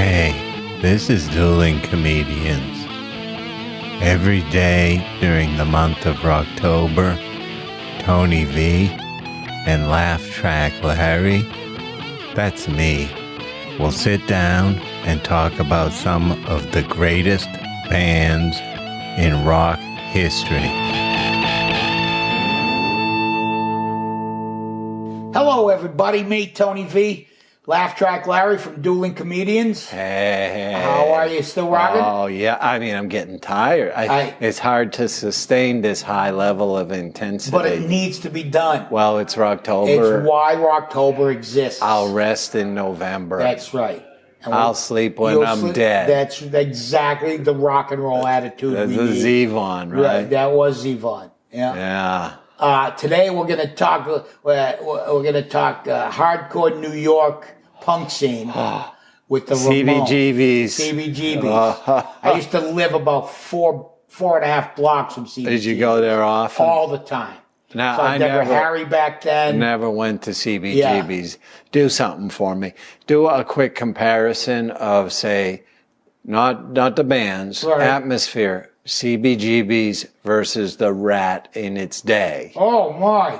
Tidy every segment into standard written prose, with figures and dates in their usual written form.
Hey, this is Dueling Comedians. Every day during the month of Rocktober, Tony V and Laugh Track Larry, that's me, will sit down and talk about some of the greatest bands in rock history. Hello, everybody. Me, Tony V. Laugh Track Larry from Dueling Comedians. Hey. How are you? Still rocking? Oh, yeah. I mean, I'm getting tired. It's hard to sustain this high level of intensity. But it needs to be done. Well, it's Rocktober. It's why Rocktober exists. I'll rest in November. That's right. And I'll sleep when I'm dead. That's exactly the rock and roll attitude. That's the Zevon, right? That was Zevon. Yeah. Yeah. Today we're going to talk. We're going to talk hardcore New York punk scene with the Ramones. CBGBs. I used to live about four and a half blocks from CBGBs. Did you go there often? All the time. Now, so I never Harry back then. Never went to CBGBs. Yeah. Do something for me. Do a quick comparison of, say, not the bands, right. Atmosphere. CBGBs versus the Rat in its day. Oh, my.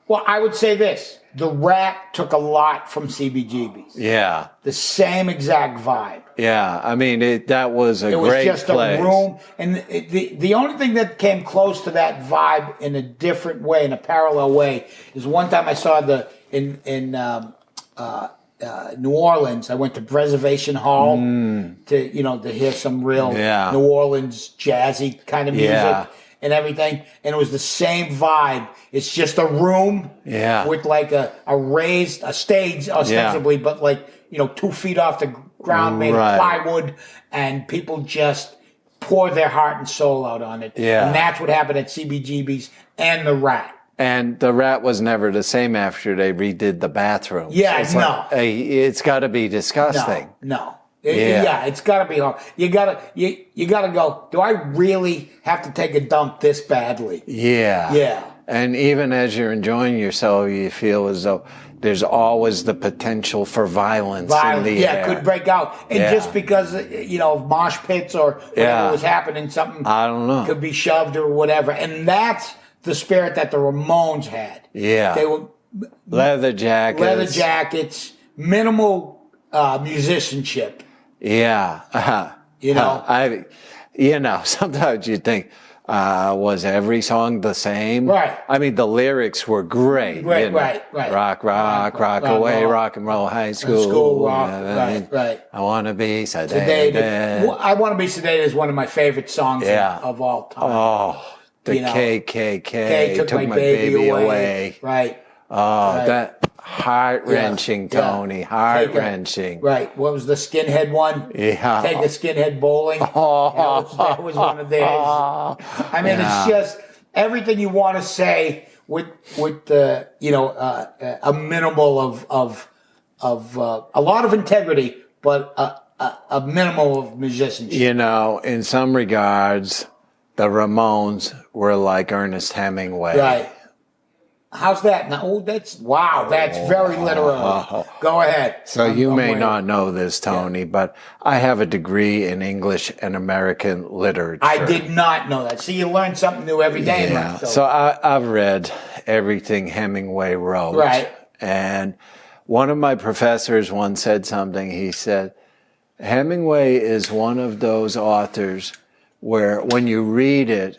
Well, I would say this. The Rat took a lot from CBGBs. Yeah. The same exact vibe. Yeah. I mean, that was a great place. It was just a room. And the only thing that came close to that vibe in a different way, in a parallel way, is one time I saw in New Orleans. I went to Preservation Hall to hear some real New Orleans jazzy kind of music and everything. And it was the same vibe. It's just a room with like a stage ostensibly, but 2 feet off the ground made of plywood, and people just pour their heart and soul out on it. Yeah. And that's what happened at CBGB's and the Rat. And the Rat was never the same after they redid the bathrooms. Yeah, it's got to be disgusting. No. It's got to be hard. You gotta go, do I really have to take a dump this badly? Yeah. Yeah. And even as you're enjoying yourself, you feel as though there's always the potential for violence in the air. Yeah, it could break out. And just because, of mosh pits or whatever was happening, something I don't know. could be shoved or whatever. And that's the spirit that the Ramones had. Yeah. They were leather jackets, minimal musicianship. Yeah. Sometimes you think, was every song the same? Right. I mean, the lyrics were great. Right. Rock away, rock and roll, high school. Right. I want to be sedated. I Want to Be Sedated is one of my favorite songs of all time. Oh, the KKK took my baby away. Right. That heart-wrenching, Tony. Heart-wrenching. Right. What was the skinhead one? Yeah. Take a skinhead bowling. That was one of theirs. I mean, it's just everything you want to say with the a minimal of a lot of integrity, but a minimal of musicianship. In some regards, the Ramones were like Ernest Hemingway. Right. How's that? Now, that's very literal. Go ahead. So you may not know this, Tony, but I have a degree in English and American literature. I did not know that. See, you learn something new every day. Yeah. So I've read everything Hemingway wrote. Right. And one of my professors once said something. He said, Hemingway is one of those authors where when you read it,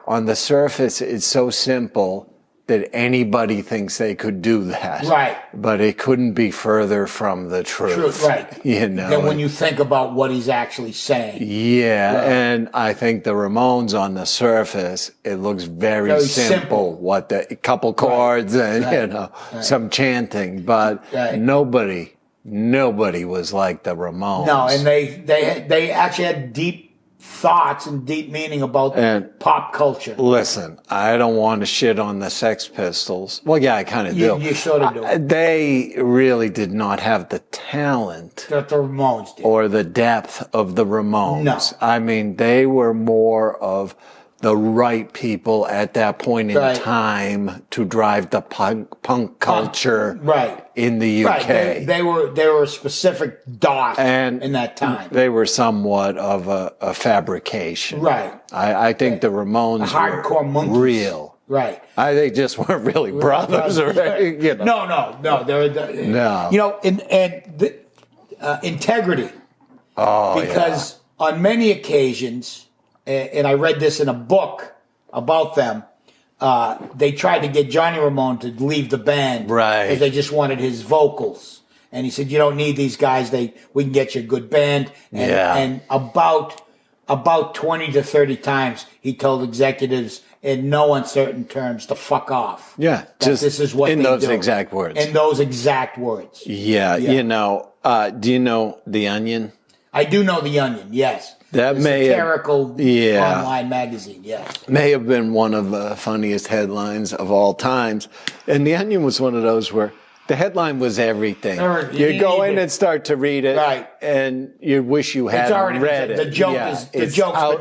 on the surface, it's so simple that anybody thinks they could do that. Right. But it couldn't be further from the truth. Right. Than when you think about what he's actually saying. Yeah. Right. And I think the Ramones on the surface, it looks very simple. What a couple chords and, some chanting. But nobody was like the Ramones. No, and they actually had deep thoughts and deep meaning about pop culture. Listen, I don't want to shit on the Sex Pistols. Well, yeah, I kind of do. You sort of do. They really did not have the talent that the Ramones did, or the depth of the Ramones. No. I mean, they were more of the right people at that point in time to drive the punk culture in the UK. Right. They were a specific dot in that time. They were somewhat of a fabrication. Right. I think the Ramones hardcore were monkeys. real. Right. They just weren't really brothers. Or, you know. No. Integrity. Because on many occasions, and I read this in a book about them, they tried to get Johnny Ramone to leave the band because they just wanted his vocals. And he said, "You don't need these guys. We can get you a good band." And about 20 to 30 times, he told executives in no uncertain terms to fuck off. Yeah, just this is what in they those do. exact words. In those exact words. Yeah. You know. Do you know The Onion? I do know The Onion. Yes. That satirical online magazine, yes. May have been one of the funniest headlines of all times. And The Onion was one of those where the headline was everything. You go in and start to read it, and you wish you hadn't read it. The joke's been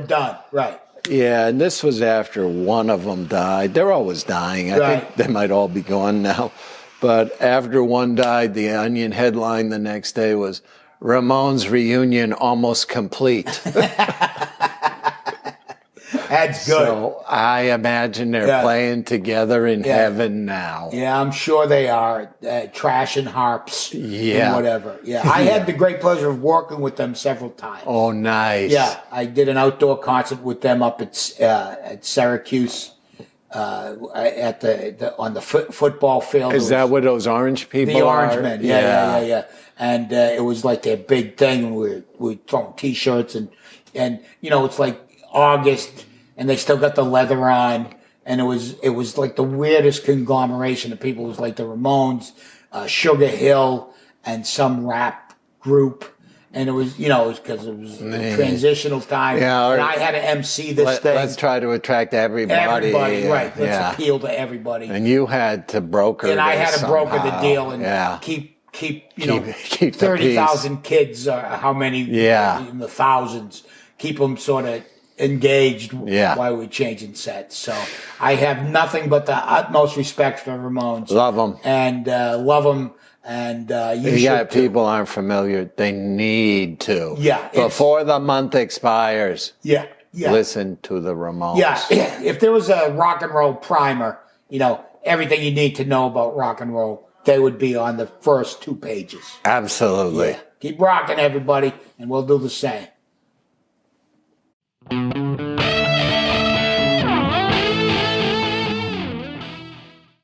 done, right. Yeah, and this was after one of them died. They're always dying. I think they might all be gone now. But after one died, The Onion headline the next day was, Ramones reunion almost complete. That's good. So I imagine they're playing together in heaven now. Yeah, I'm sure they are. Trash and harps and whatever. Yeah, I had the great pleasure of working with them several times. Oh, nice. Yeah, I did an outdoor concert with them up at Syracuse. On the football field. Is that where those orange people are? The Orange Men, yeah. And it was like their big thing. We throwing T-shirts and it's like August, and they still got the leather on, and it was like the weirdest conglomeration of people. It was like the Ramones, Sugar Hill, and some rap group. And it was, because it was a transitional time. Yeah, and I had to MC this thing. Let's try to attract everybody. Right. Let's appeal to everybody. And you had to broker and I had to somehow. broker the deal and keep 30,000 kids, how many in the thousands, keep them sort of engaged while we're changing sets. So I have nothing but the utmost respect for Ramones. Love them. And love them. And people aren't familiar. They need to. Yeah. Before the month expires. Yeah. Listen to the Ramones. Yeah. If there was a rock and roll primer, everything you need to know about rock and roll, they would be on the first 2 pages. Absolutely. Yeah. Keep rocking, everybody, and we'll do the same.